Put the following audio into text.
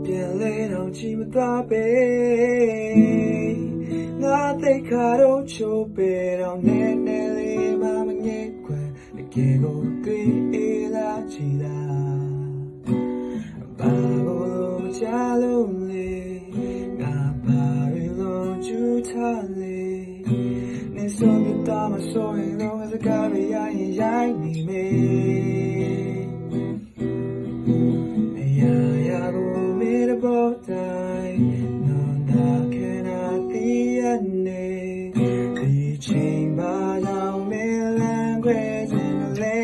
ပြန်လဲတော့ကြည့်မသွားပဲငါသိခါတော့ချိုးပဲတော့နည်းနည်းလေးမှမငဲ့ခွင်တကယ်ကိုတွေ့လာချီလာဘာလို့မချလို့လေငါဘာလို့ကျူထားလေနေဆုံးတော့မဆိုရင်တော့စကားရရိုင်းနေမေဘောတိုင်းနော်ဒါခဲနာတီးရနေဒီချိန်ပါရောက်မလန်ခွဲခြင်းလေ